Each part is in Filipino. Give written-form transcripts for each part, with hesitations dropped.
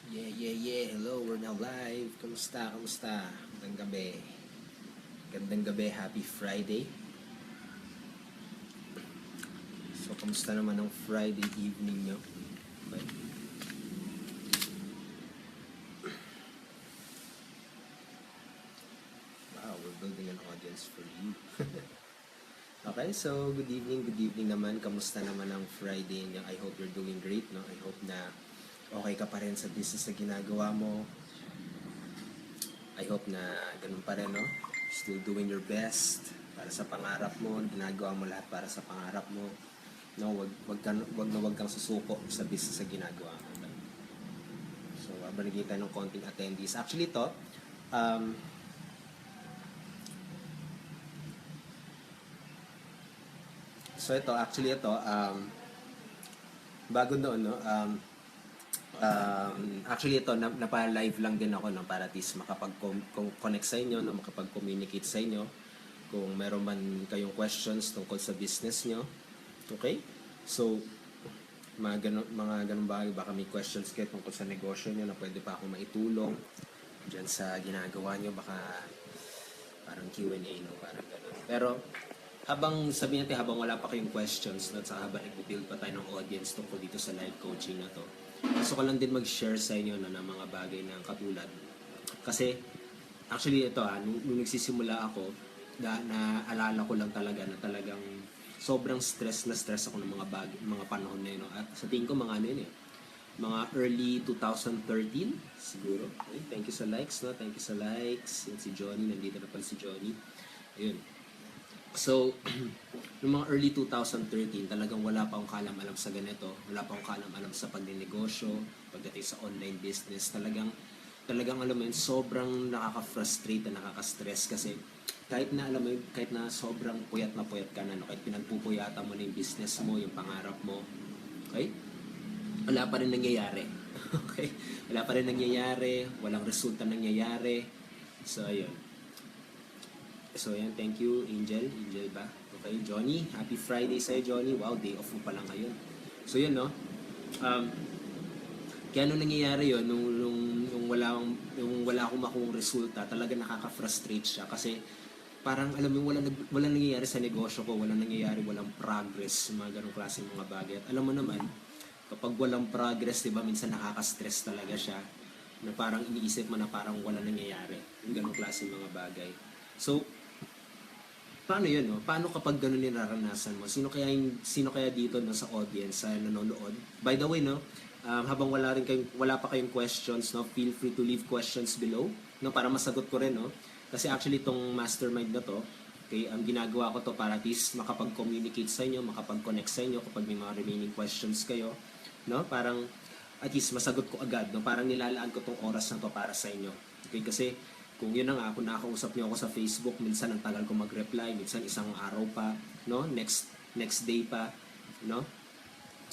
Yeah. Hello, we're now live. Kamusta? Magandang gabi. Gandang gabi, happy Friday. So, kamusta naman ang Friday evening nyo? Okay. Wow, we're building an audience for you. Okay, so good evening naman. Kamusta naman ang Friday nyo? I hope you're doing great, no? I hope na okay ka pa rin sa business na ginagawa mo. I hope na ganun pa rin, no? Still doing your best para sa pangarap mo, ginagawa mo lahat para sa pangarap mo. No, wag kang susuko sa business na ginagawa mo. So, abanigin tayo ng konting attendees. Actually, ito, um, bago noon, no, actually ito, napa-live lang din ako, no, para at least makapag-connect sa inyo, no, makapag-communicate sa inyo kung meron man kayong questions tungkol sa business nyo. Okay? So, mga ganun bagay, baka may questions kayo tungkol sa negosyo nyo na pwede pa akong maitulong dyan sa ginagawa nyo, baka parang Q&A, no, parang ganun. Pero, sabihin natin, habang wala pa kayong questions, no, at saka habang nag-build pa tayo ng audience tungkol dito sa live coaching na to, gusto ko lang din mag-share sa inyo, no, ng mga bagay na katulad. Kasi, actually ito, nung nagsisimula ako, naalala ko lang talaga na talagang sobrang stress ako ng mga panahon na yun, no? At sa tingin ko mga ano yun, mga early 2013 siguro. Okay, thank you sa likes, no? Thank you sa likes. Yan si Johnny, nandito na pala si Johnny. Ayun. So, noong mga early 2013, talagang wala pa akong kaalam-alam sa ganito. Wala pa akong kaalam-alam sa pagninegosyo, pagdating sa online business. Talagang alam mo yun, sobrang nakaka-frustrate at nakaka-stress kasi kahit na alam mo yun, kahit na sobrang puyat ka na, no? Kahit pinagpupuyatan mo na yung business mo, yung pangarap mo, okay? Wala pa rin nangyayari. Okay? Wala pa rin nangyayari, walang resulta nangyayari. So, ayun. So, ayan, thank you, Angel ba? Okay, Johnny, happy Friday sa'yo, Johnny. Wow, day off mo pala ngayon. So, yun, no? Kaya nung nangyayari yun, nung wala akong makuhang resulta, talaga nakaka-frustrate siya kasi parang alam mo walang nangyayari sa negosyo ko, walang progress, mga ganong klase mga bagay. At alam mo naman, kapag walang progress, 'di ba, minsan nakaka-stress talaga siya. Na parang iniisip mo na parang walang nangyayari. Yung ganong klase mga bagay. So, paano 'yun, no? Paano kapag ganun yung naranasan mo? Sino kaya dito, no, sa audience sa nanonood? By the way, no, habang wala pa kayong questions, no, feel free to leave questions below, no, para masagot ko rin, no. Kasi actually itong mastermind na to, okay, ginagawa ko to para at least makapag-communicate sa inyo, makapag-connect sa inyo kapag may mga remaining questions kayo, no? Parang at least masagot ko agad, no? Parang nilalaan ko tong oras na to para sa inyo. Okay, kasi kung yun na nga, kung nakakausap niyo ako sa Facebook, minsan ang tagal ko mag-reply, minsan isang araw pa, no? Next day pa, no?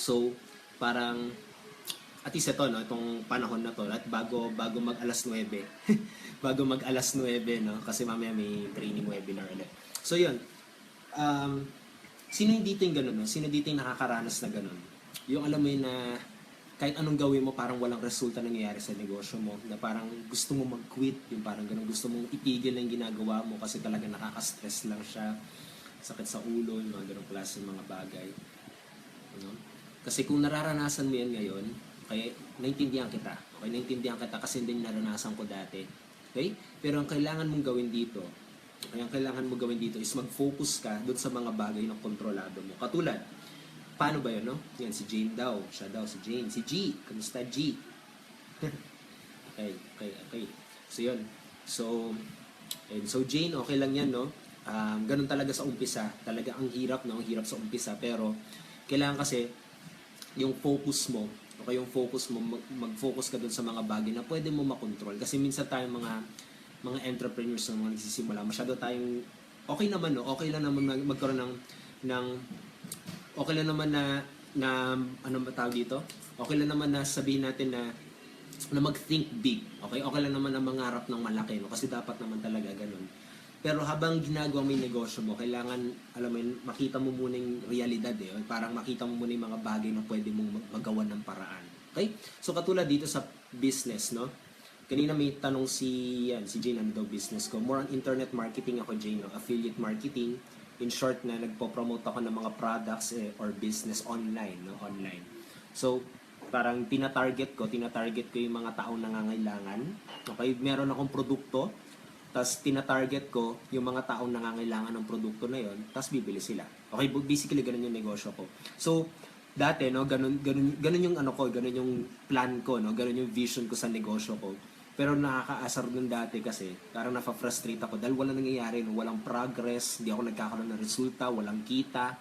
So, parang at least ito, no, itong panahon na to, at bago mag alas 9, bago mag alas 9, no, kasi mamaya may training webinar ulit. So, yun, sino yung dito yung ganun, no? Sino dito yung nakakaranas na ganun? Yung alam mo yun na kahit anong gawin mo, parang walang resulta nangyayari sa negosyo mo, na parang gusto mo mag-quit, yung parang ganun, gusto mong itigil na yung ginagawa mo kasi talaga nakaka-stress lang siya, sakit sa ulo, yung mga ganung klase mga bagay. No? Kasi kung nararanasan mo yan ngayon, kaya naintindihan kita. Okay, naintindihan kita kasi hindi naranasan ko dati. Okay? Pero ang kailangan mong gawin dito, is mag-focus ka doon sa mga bagay na kontrolado mo. Katulad, paano ba yun, no? Yan, si Jane daw. Siya daw, si Jane. Si G. Kamusta, G? Okay. So, yun. So Jane, okay lang yan, no? Ganun talaga sa umpisa. Talaga ang hirap, no? Ang hirap sa umpisa. Pero, kailangan kasi yung focus mo, okay, mag-focus ka dun sa mga bagay na pwede mo makontrol. Kasi minsan tayong mga entrepreneurs na mga nagsisimula, masyado tayong, okay naman, no? Okay lang naman magkaroon ng okay lang naman na ano ba tawag dito? Okay lang naman na sabihin natin na mag-think big. Okay? Okay lang naman na mangarap ng malaki, no? Kasi dapat naman talaga ganun. Pero habang ginagawa mo yung negosyo mo, kailangan, alam mo yun, makita mo muna yung realidad, eh. Parang makita mo muna yung mga bagay na pwede mong magawa ng paraan. Okay? So katulad dito sa business, no? Kanina may tanong si Jane, ano daw business ko? More on internet marketing ako, Jane, no? Affiliate marketing. In short na nagpo-promote ako ng mga products or business online, no? Online. So, parang tinatarget ko yung mga taong nangangailangan. Okay? Meron akong produkto, tapos tinatarget ko yung mga taong nangangailangan ng produkto na yon, tapos bibili sila. Okay, basically ganun yung negosyo ko. So, dati no, ganun yung ano ko, ganun yung plan ko, no, ganun yung vision ko sa negosyo ko. Pero nakakaasar dun dati kasi, parang nafa-frustrate ako dahil walang nangyayari, no, walang progress, hindi ako nagkakaroon ng resulta, walang kita,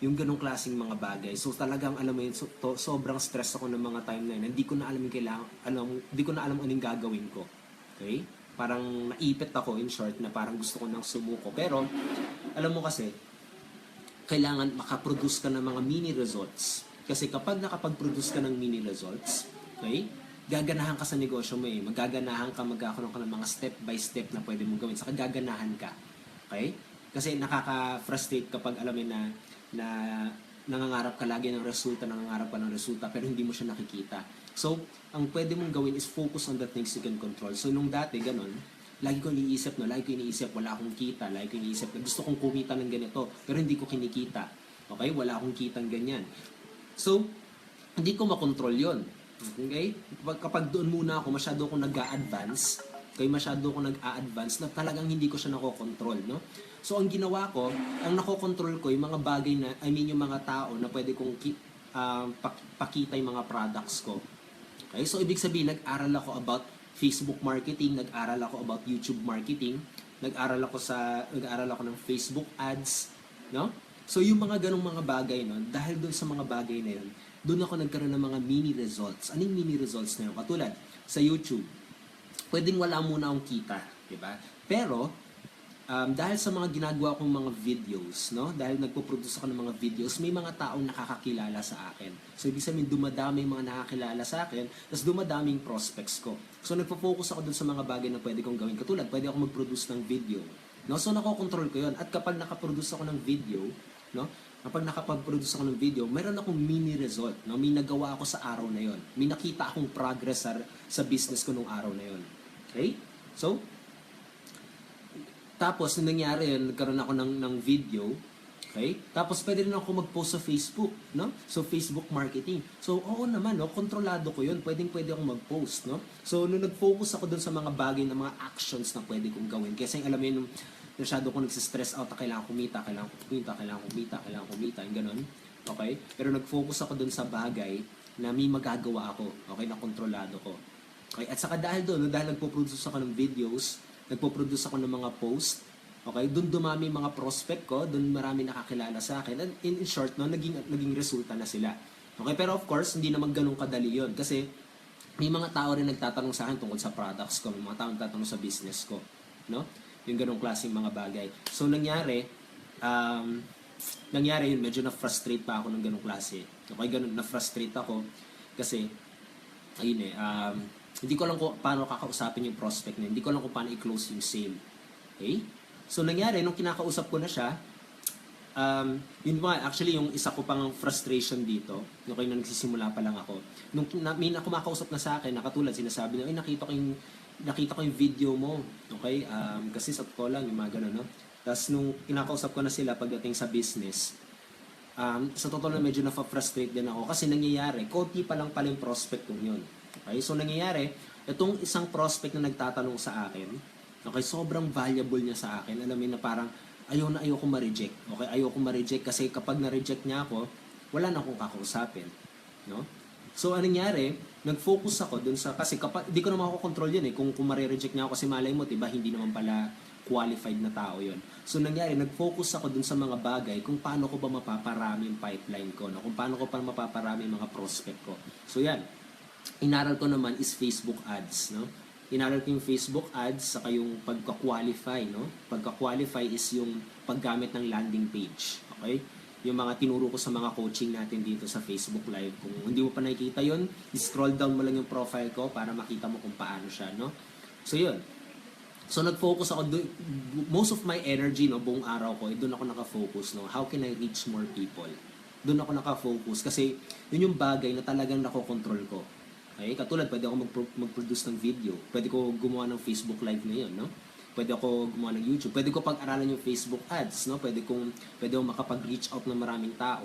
yung ganung klaseng mga bagay. So talagang alam mo yun, sobrang stress ako ng mga time na yun. Hindi ko na alam yung hindi ko na alam anong gagawin ko. Okay? Parang naipit ako in short na parang gusto ko nang sumuko. Pero alam mo kasi, kailangan makaproduce ka ng mga mini results. Kasi kapag nakapag-produce ka ng mini results, okay, gaganahan ka sa negosyo mo eh. Magaganahan ka, magkakaroon ka ng mga step by step na pwede mong gawin. Saka gaganahan ka. Okay? Kasi nakaka-frustrate kapag alam mo na nangangarap ka lagi ng resulta, pero hindi mo siya nakikita. So, ang pwede mong gawin is focus on the things you can control. So, nung dati, ganun, lagi ko iniisip, wala akong kita, lagi ko iniisip na gusto kong kumita ng ganito, pero hindi ko kinikita. Okay? Wala akong kitang ganyan. So, hindi ko makontrol yon. Okay? Kapag doon muna ako, masyado akong nag-a-advance, na talagang hindi ko siya nakokontrol, no? So, ang ginawa ko, ang nakokontrol ko, yung mga bagay na, yung mga tao na pwede kong pakita yung mga products ko. Okay? So, ibig sabihin, nag-aral ako about Facebook marketing, nag-aral ako about YouTube marketing, nag-aral ako ng Facebook ads, no? So, yung mga ganong mga bagay, no? Dahil doon sa mga bagay na yun, doon ako nagkaroon ng mga mini results. Anong mini results na yun? Katulad, sa YouTube, pwedeng wala muna akong kita, di ba? Pero, dahil sa mga ginagawa kong mga videos, no? Dahil nagpo-produce ako ng mga videos, may mga taong nakakakilala sa akin. So, ibig sabihin, dumadami yung mga nakakilala sa akin, tapos dumadaming prospects ko. So, nagpo-focus ako dun sa mga bagay na pwede kong gawin. Katulad, pwede ako mag-produce ng video. No? So, nakokontrol ko yun. At kapag nakaproduce ako ng video, no? Mayroon akong mini result. No? May nagawa ako sa araw na yon. May nakita akong progress sa business ko nung araw na yon. Okay? So, tapos, nung nangyari yun, nagkaroon ako ng video, okay? Tapos, pwede rin ako mag-post sa Facebook, no? So, Facebook marketing. So, oo naman, no? Kontrolado ko yun. Pwede ako mag-post, no? So, nung nag-focus ako dun sa mga bagay na mga actions na pwede kong gawin. Kasi, alam mo yun, masyado ko nagsistress out, kailangan kumita, yung ganun. Okay? Pero nag-focus ako dun sa bagay na may magagawa ako. Okay? Na kontrolado ko. Okay? At saka dahil doon, dahil nagpo-produce ako ng videos, nagpo-produce ako ng mga post, okay, doon dumami mga prospect ko, doon marami nakakilala sa akin, and in short, no, naging resulta na sila. Okay, pero of course, hindi naman ganun kadali yon kasi may mga tao rin nagtatanong sa akin tungkol sa products ko, may mga tao nagtatanong sa business ko, no? Yung ganung klaseng mga bagay. So, nangyari yun, medyo na-frustrate pa ako ng ganung klase. Okay, ganun, na-frustrate ako kasi, ayun hindi ko alam kung paano kakausapin yung prospect na, hindi ko alam kung paano i-close yung sale. Okay? So, nangyari, nung kinakausap ko na siya, yun ba, actually, yung isa ko pang frustration dito, okay, nung nagsisimula pa lang ako, nung may kumakausap na sa akin, nakatulad, sinasabi na, nakita ko yung video mo, okay, kasi sa totoo lang, yung mga gano'n, no? Tapos, nung kinakausap ko na sila pagdating sa business, sa totoo lang, medyo na-frustrate din ako, kasi nangyayari, konti pa lang pala yung prospect kong yun. Okay, so nangyayari, itong isang prospect na nagtatanong sa akin, okay, sobrang valuable niya sa akin. Alam mo na parang ayaw ko ma-reject. Okay, ayaw ko ma-reject kasi kapag na-reject niya ako, wala na akong kakausapin, no? So anong nangyari, nag-focus ako dun sa, kasi kapag hindi ko na makokontrol yun kung ma-reject niya ako kasi malay mo, diba, hindi naman pala qualified na tao yun. So nangyari, nag-focus ako dun sa mga bagay kung paano ko ba mapaparami yung pipeline ko, no? Kung paano ko pa mapaparami yung mga prospect ko. So yan. Inaral ko naman is Facebook ads, no? Inaral ko yung Facebook ads saka yung pagka-qualify, no? Pagka-qualify is yung paggamit ng landing page, okay? Yung mga tinuro ko sa mga coaching natin dito sa Facebook Live. Kung hindi mo pa nakikita yun, scroll down mo lang yung profile ko para makita mo kung paano siya, no? So yun. So nag-focus ako most of my energy, no, buong araw ko, doon ako naka-focus, no? How can I reach more people? Doon ako naka-focus kasi yun yung bagay na talagang nakokontrol ko. Okay? Katulad, pwede ako mag-produce ng video. Pwede ko gumawa ng Facebook Live ngayon, no? Pwede ako gumawa ng YouTube. Pwede ko pag-aralan yung Facebook ads, no? Pwede akong makapag-reach out ng maraming tao.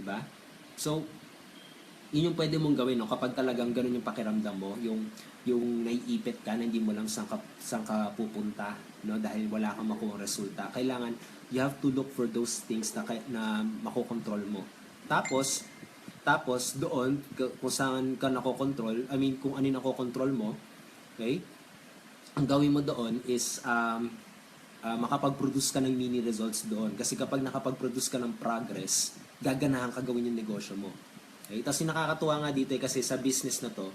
Diba? So, yun yung pwede mong gawin, no? Kapag talagang ganun yung pakiramdam mo, yung naiipit ka na hindi mo lang saan ka pupunta, no? Dahil wala kang makuha resulta. Kailangan, you have to look for those things na makokontrol mo. Tapos doon, kung saan ka nakokontrol, kung ano yung nakokontrol mo, okay? Ang gawin mo doon is makapag-produce ka ng mini results doon. Kasi kapag nakapag-produce ka ng progress, gaganahan ka gawin yung negosyo mo. Okay? Tapos yung nakakatuwa nga dito kasi sa business na to,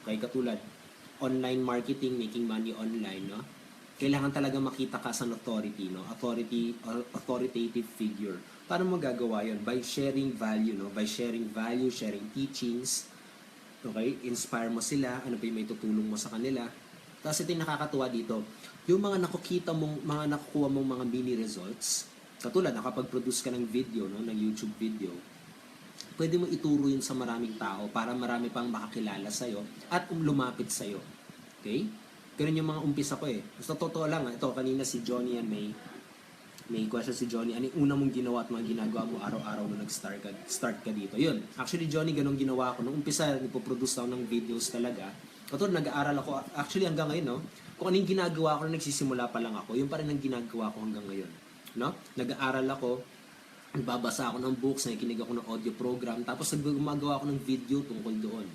okay, katulad, online marketing, making money online, no? Kailangan talaga makita ka sa authority, no? Authoritative figure. Paano mo gagawa yun? By sharing value, no? By sharing value, sharing teachings, okay? Inspire mo sila, ano pa yung may tutulong mo sa kanila. Tapos ito yung nakakatuwa dito, yung mga nakukuha mong mga mini results, katulad, nakapag-produce ka ng video, no? Ng YouTube video, pwede mo ituro yun sa maraming tao para marami pang makakilala sa'yo at lumapit sa'yo. Okay? Ganun yung mga umpisa ko eh. Basta totoo lang, ito kanina si Johnny yan, may question si Johnny, ano yung una mong ginawa at mga ginagawa mo araw-araw na start ka dito? Yun, actually Johnny, ganun ginawa ko. Nung umpisa, nagpo-produce ako ng videos talaga. Katulad, nag-aaral ako, actually hanggang ngayon, no? Kung ano yung ginagawa ko, nagsisimula pa lang ako, yun pa rin ang ginagawa ko hanggang ngayon. No? Nag-aaral ako, nagbabasa ako ng books, nakikinig ako ng audio program, tapos gumagawa ako ng video tungkol doon.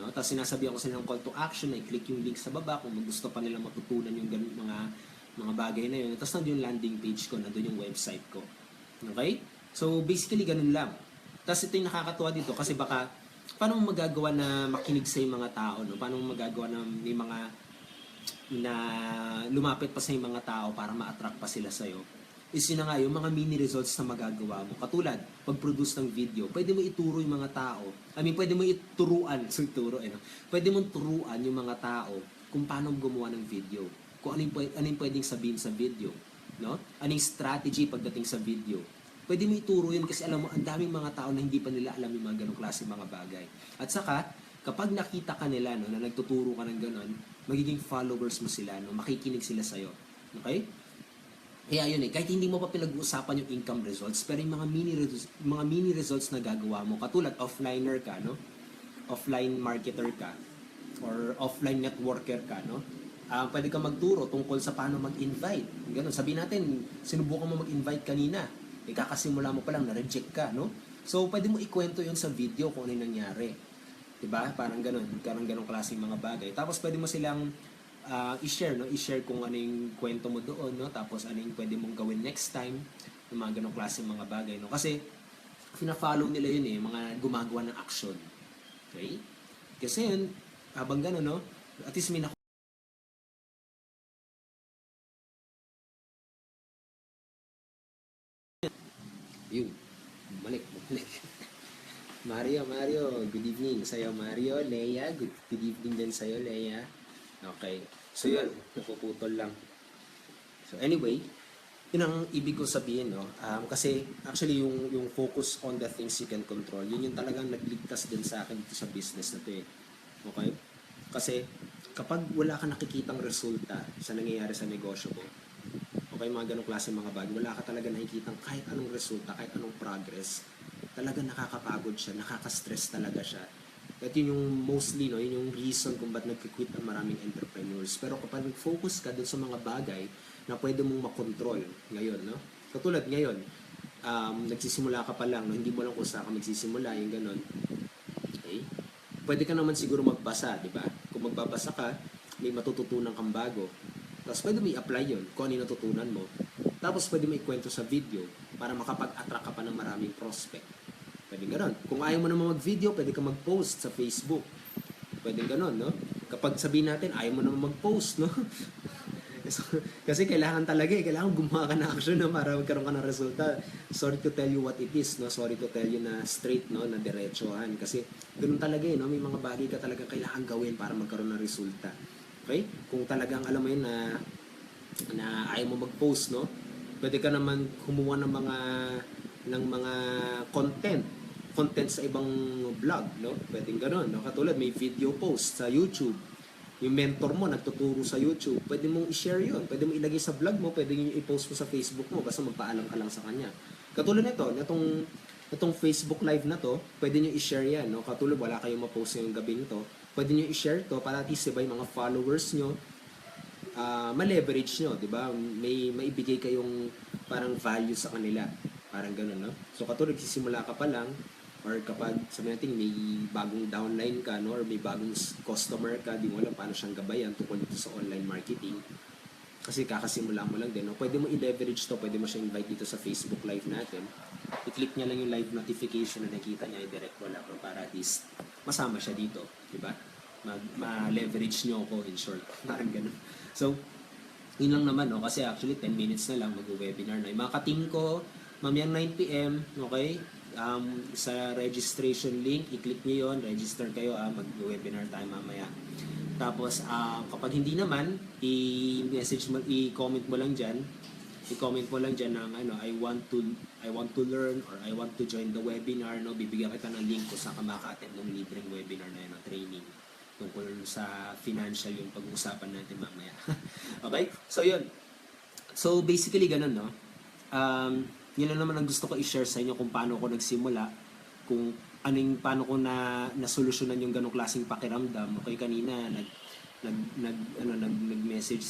No? Tapos sinasabi ako sa nilang call to action, i-click yung link sa baba kung gusto pa nila matutunan yung mga bagay na yun. Tapos nandun yung landing page ko, nandun yung website ko. Okay? So basically ganun lang. Tapos ito yung nakakatuwa dito kasi baka paano mo magagawa na makinig sa yung mga tao, no? Paano mo magagawa na may mga na lumapit pa sa yung mga tao para ma-attract pa sila sa'yo? Is yun na nga, yung mga mini results na magagawa mo. Katulad, pag-produce ng video, pwede mo ituro yung mga tao. Pwede mo Pwede mo turuan yung mga tao kung paano gumawa ng video. Kung ano yung pwedeng sabihin sa video. No? Anong strategy pagdating sa video. Pwede mo ituro yun kasi alam mo, ang daming mga tao na hindi pa nila alam yung mga ganong klase mga bagay. At saka, kapag nakita ka nila, no, na nagtuturo ka ng ganon, magiging followers mo sila, no, makikinig sila sa'yo. Okay? Kaya yun kahit hindi mo pa pinag-uusapan yung income results, pero yung mga mini results na gagawa mo, katulad offliner ka, no? Offline marketer ka, or offline networker ka, no? Pwede ka magturo tungkol sa paano mag-invite. Ganun. Sabihin natin, sinubukan mo mag-invite kanina, kakasimula mo pa lang, na-reject ka, no? So, pwede mo ikwento yun sa video kung ano yung nangyari. Diba? Parang ganun klaseng mga bagay. Tapos, pwede mo silang i-share, no? I-share kung ano yung kwento mo doon, no? Tapos ano yung pwede mong gawin next time, yung mga ganong klase mga bagay, no? Kasi fina-follow nila yun mga gumagawa ng action. Okay? Kasi yun, habang gano'n, no? At least may yun. Bumalik. Mario, good evening sa'yo, Mario. Leia, good evening din sa'yo, Leia. Okay. So yun, napuputol lang. So anyway, yun ang ibig ko sabihin, no? Kasi actually yung focus on the things you can control, yun yung talagang nagligtas din sa akin dito sa business na to eh. Okay? Kasi kapag wala ka nakikitang resulta sa nangyayari sa negosyo mo, okay, mga ganong klase mga bagay, wala ka talaga nakikitang kahit anong resulta, kahit anong progress, talaga nakakapagod siya, nakaka-stress talaga siya. At yun yung mostly, no, yun yung reason kung ba't nagki-quit ang maraming entrepreneurs. Pero kapag nag-focus ka dun sa mga bagay na pwede mong makontrol ngayon, no? Katulad ngayon, nagsisimula ka pa lang, no? Hindi mo lang kung saan ka magsisimula, yung ganon. Okay? Pwede ka naman siguro magbasa, di ba? Kung magbabasa ka, may matututunan kang bago. Tapos pwede mo i-apply yun, kung ano yung natutunan mo. Tapos pwede mo ikwento sa video para makapag-attract ka pa ng maraming prospect. Pwede ganon. Kung ayaw mo naman mag-video, pwede ka mag-post sa Facebook. Pwede ganon, no? Kapag sabihin natin, ayaw mo naman mag-post, no? Kasi kailangan talaga kailangan gumawa ka ng action na para magkaroon ka ng resulta. Sorry to tell you what it is, no? Sorry to tell you na straight, no? Na diretsohan. Kasi ganun talaga no? May mga bagay ka talaga kailangan gawin para magkaroon ng resulta. Okay? Kung talagang alam mo yun na ayaw mo mag-post, no? Pwede ka naman kumuha ng mga content content sa ibang vlog, no? Pwedeng gano'n, no? Katulad may video post sa YouTube. Yung mentor mo nagtuturo sa YouTube, pwede mong i-share yun. Pwede mong ilagay sa vlog mo, pwede mong i-post mo sa Facebook mo, basta magpaalam ka lang sa kanya. Katulad nito, itong Facebook Live na to, pwede nyo i-share yan, no? Katulad wala kayong ma-post ngayong gabi nito, pwede nyo i-share to para at least, diba, yung mga followers nyo, ma-leverage nyo, di ba? May maibigay kayong parang value sa kanila. Parang gano'n, no? So, katulad, sisimula ka pa lang, or kapag sabi natin may bagong downline ka, no, or may bagong customer ka, di mo alam paano siyang gabayan tungkol dito sa online marketing, kasi kakasimula mo lang din, no? Pwede mo i-leverage to, pwede mo siya invite dito sa Facebook Live natin, i-click niya lang yung live notification na nakita niya, i-direct mo lang para at least masama siya dito, di ba? Ma-leverage niyo ako in short, parang ganun. So, yun lang naman, no? Kasi actually 10 minutes na lang mag-webinar na. Yung mga ka-team ko, mamayang 9 PM, okay? Sa registration link, i-click nyo yun, register kayo, mag-webinar tayo mamaya. Tapos, kapag hindi naman, i-message mo, i-comment mo lang dyan, ng I want to learn or I want to join the webinar, no? Bibigyan kita ng link kung saan ka maka-attend ng libreng webinar na yun, no? Training tungkol sa financial yung pag-uusapan natin mamaya. Okay? So, yun. So, basically, ganun, no? Yun lang naman ang gusto ko i-share sa inyo kung paano ko nagsimula, kung paano ko nasolusyonan yung ganong klaseng pakiramdam. Okay, kanina nag-message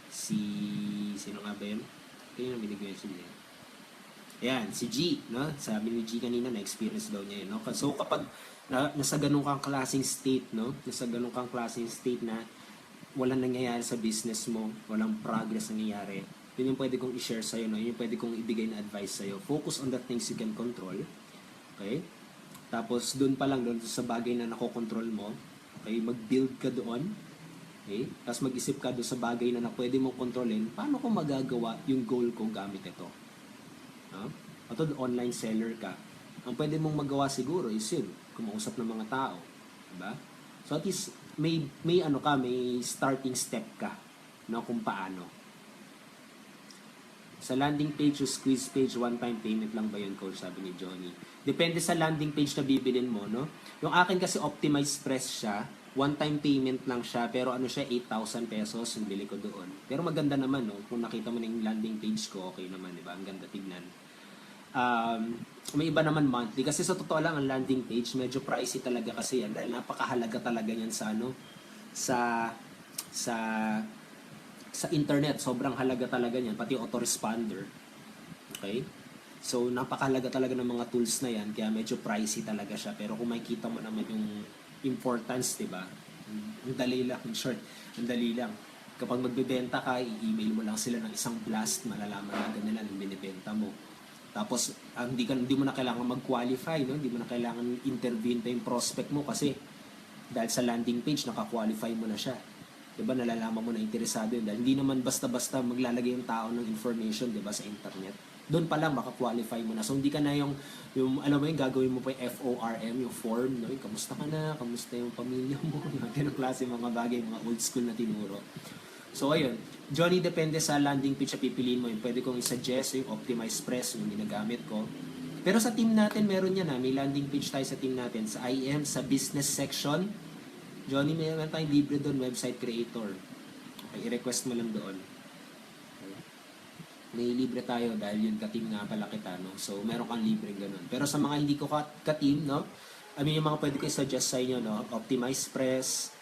sino nga ba yun? Kanina may nag-message niya. Ayan, si G, no? Sabi ni G kanina na experience daw niya yun, no? So kapag nasa ganung kang klaseng state, no? Nasa ganung kang klaseng state na walang nangyayari sa business mo, walang progress nangyayari, yun yung pwede kong i-share sa'yo, no? Yun yung pwede kong ibigay na advice sa'yo. Focus on the things you can control. Okay? Tapos, doon pa lang, doon sa bagay na nakokontrol mo, okay? Mag-build ka doon. Okay? Tapos mag-isip ka doon sa bagay na pwede mong kontrolin, paano ko magagawa yung goal ko gamit ito? No? At online seller ka. Ang pwede mong magawa siguro is yun, kumausap ng mga tao. Diba? So, at least, may starting step ka, no? Kung paano. Sa landing page o squeeze page, one-time payment lang ba yun, Coach? Sabi ni Johnny. Depende sa landing page na bibilin mo, no? Yung akin kasi optimized press siya, one-time payment lang siya, pero ano siya, 8,000 pesos yung bili ko doon. Pero maganda naman, no? Kung nakita mo na yung landing page ko, okay naman, di ba? Ang ganda tignan. May iba naman monthly. Kasi sa totoo lang, ang landing page, medyo pricey talaga kasi yan. Dahil napakahalaga talaga yan sa sa internet, sobrang halaga talaga niyan, pati autoresponder. Okay? So, napakahalaga talaga ng mga tools na yan, kaya medyo pricey talaga siya. Pero kung makikita mo naman yung importance, di ba? Ang dali lang, in short, ang dali lang. Kapag magbebenta ka, i-email mo lang sila ng isang blast, malalaman agad nila ng binibenta mo. Tapos, hindi mo na kailangan mag-qualify, no? Hindi mo na kailangan intervene pa yung prospect mo kasi dahil sa landing page, naka-qualify mo na siya. Diba, nalalaman mo na interesado yun. Dahil hindi naman basta-basta maglalagay yung tao ng information, diba, sa internet. Doon pa lang maka-qualify mo na. So, hindi ka na yung alam mo yung gagawin mo pa yung FORM, yung form, no? Yung, kamusta ka na? Kamusta yung pamilya mo? Ganong klase mga bagay, mga old school na tinuro. So, ayun. Johnny, depende sa landing page na pipiliin mo. Yung pwede kong i-suggest yung optimized press, yung ginagamit ko. Pero sa team natin, meron yan, ha? May landing page tayo sa team natin. Sa IM, sa business section, Johnny, meron tayong libre doon, website creator. Okay, i-request mo lang doon. Okay. May libre tayo dahil yun ka-team nga pala kita, no? So, meron kang libre ganun. Pero sa mga hindi ko ka-team, no? I mean, yung mga pwede ko i-suggest sa inyo, no? Optimize Press,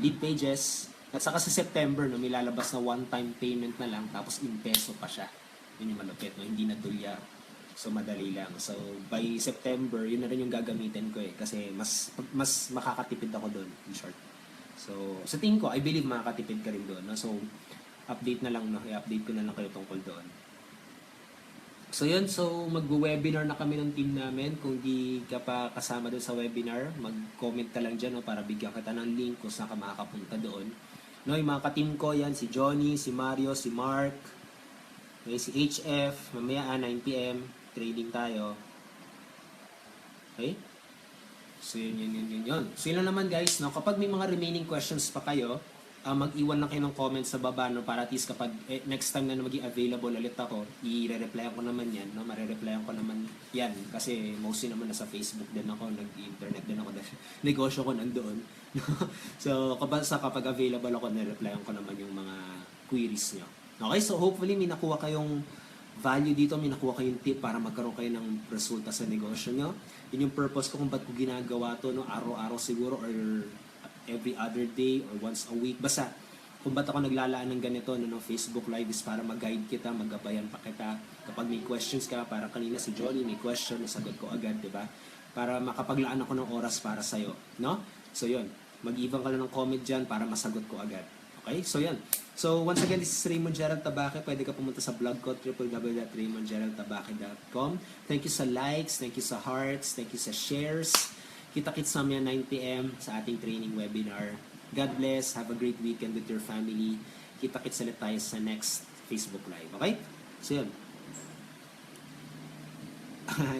lead pages, at saka sa September, no? May lalabas na one-time payment na lang, tapos in peso pa siya. Yun yung malupit, no? Hindi na tulya. So, madali lang. So, by September, yun na rin yung gagamitin ko eh. Kasi mas makakatipid ako doon, in short. So, sa tingin ko, I believe makakatipid ka rin doon. No? So, update na lang, no? I-update ko na lang kayo tungkol doon. So, yun. So, mag-webinar na kami ng team namin. Kung di ka pa kasama doon sa webinar, mag-comment ka lang dyan, no? Para bigyan kita ng link kung saan ka makakapunta doon. No, yung mga ka-team ko, yan, si Johnny, si Mario, si Mark, okay, si HF, mamaya 9 PM. Trading tayo. Okay? So, yun. So, yun lang naman guys. No? Kapag may mga remaining questions pa kayo, mag-iwan lang kayo ng comment sa baba, no, para at least kapag next time na maging available ulit ako, i-replyan ko naman yan, no, marireplyan ko naman yan kasi mostly naman nasa Facebook din ako, nag-internet din ako, negosyo ko nandoon. So kapag available ako, nireplyan ko naman yung mga queries nyo. Okay, so hopefully may nakuha kayong value dito, may nakuha kayong tip para magkaroon kayo ng resulta sa negosyo nyo. Yun yung purpose ko kung ba't ko ginagawa to, no, araw-araw siguro or every other day or once a week. Basta, kung ba't ako naglalaan ng ganito no, Facebook Live is para mag-guide kita, magabayan pa kita. Kapag may questions ka, para kanina si Johnny may question, nasagot ko agad, di ba? Para makapaglaan ako ng oras para sa'yo, no? So yun, mag-ibang ka lang ng comment dyan para masagot ko agad. Okay? So yan. So once again, this is Raymond Gerald Tabaque. Pwede ka pumunta sa blog ko, www.raymondgeraldtabaque.com. Thank you sa likes, thank you sa hearts, thank you sa shares. Kita-kits namin 9 p.m. sa ating training webinar. God bless. Have a great weekend with your family. Kita-kits ulit tayo sa next Facebook Live. Okay? So yun.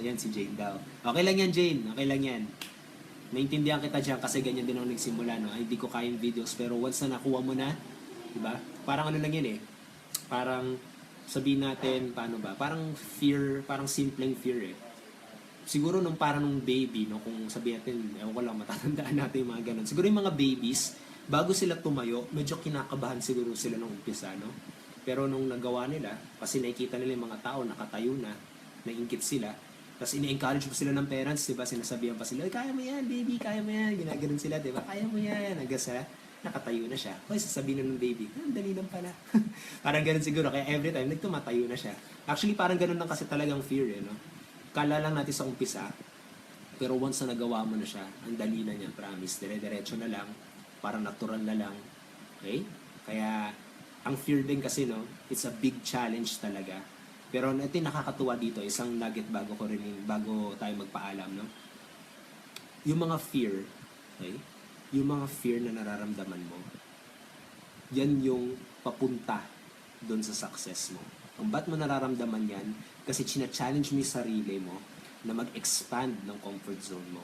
Yan si Jane daw. Okay lang yan, Jane. Okay lang yan. Naintindihan kita dyan kasi ganyan din ako nagsimula. No? Ay, hindi ko kayang videos. Pero once na nakuha mo na, diba? Parang ano lang yan eh. Parang sabihin natin, paano ba? Parang fear, parang simpleng fear eh. Siguro nung parang nung baby, no, kung sabihin natin, ewan ko lang, matatandaan natin yung mga ganun. Siguro yung mga babies, bago sila tumayo, medyo kinakabahan siguro sila nung umpisa, no? Pero nung nagawa nila, kasi nakikita nila yung mga tao, nakatayo na, naingkit sila, tapos ini-encourage pa sila ng parents, diba? Sinasabihan pa sila, kaya mo yan, baby, kaya mo yan. Ginaganon sila, diba? Kaya mo yan. Hanggang sa nakatayo na siya. Hoy, sasabihin na ng baby, dali lang pala. Parang ganun siguro. Kaya every time, nagtumatayo na siya. Actually, parang ganun lang kasi talagang fear, eh, no? Kala lang natin sa umpisa, pero once na nagawa mo na siya, ang dali na niya, promise. Dire-diretso na lang, parang natural na lang. Okay? Kaya, ang fear din kasi, no, it's a big challenge talaga. Pero ito yung nakakatuwa dito, isang nugget bago tayo magpaalam, no? Yung mga fear, okay? Yung mga fear na nararamdaman mo, yan yung papunta doon sa success mo. Kung ba't mo nararamdaman yan? Kasi china-challenge mo yung sarili mo na mag-expand ng comfort zone mo.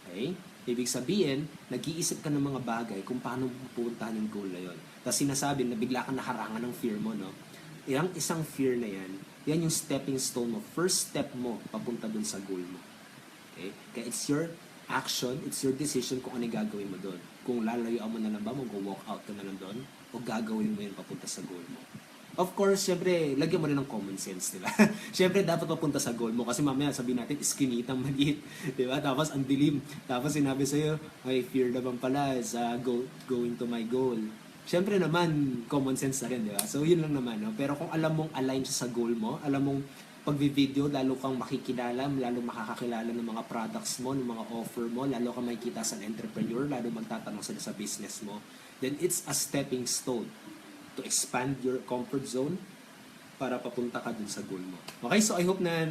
Okay? Ibig sabihin, nag-iisip ka ng mga bagay kung paano pupuntahan yung goal na yun. Tapos sinasabi na bigla kang nakarangan ng fear mo, no? Yung isang fear na yan, yan yung stepping stone mo. First step mo papunta dun sa goal mo. Okay? Kaya it's your action, it's your decision kung ano gagawin mo doon. Kung lalayuan mo na lang ba, mag-walk out ka na lang doon, o gagawin mo yun papunta sa goal mo. Of course, syempre, lagyan mo rin ng common sense, di ba? Syempre, dapat papunta sa goal mo. Kasi mamaya, sabihin natin, iskinitang maliit, di ba? Tapos, ang dilim. Tapos, sinabi sa'yo, ay, fear naman pala sa going to my goal. Syempre naman, common sense na rin, di ba? So, yun lang naman, no? Pero kung alam mong align siya sa goal mo, alam mong pag-video, lalo kang makikilala, lalo makakakilala ng mga products mo, ng mga offer mo, lalo kang makikita sa entrepreneur, lalo magtatanong sila sa business mo, then it's a stepping stone to expand your comfort zone para papunta ka dun sa goal mo. Okay, so I hope na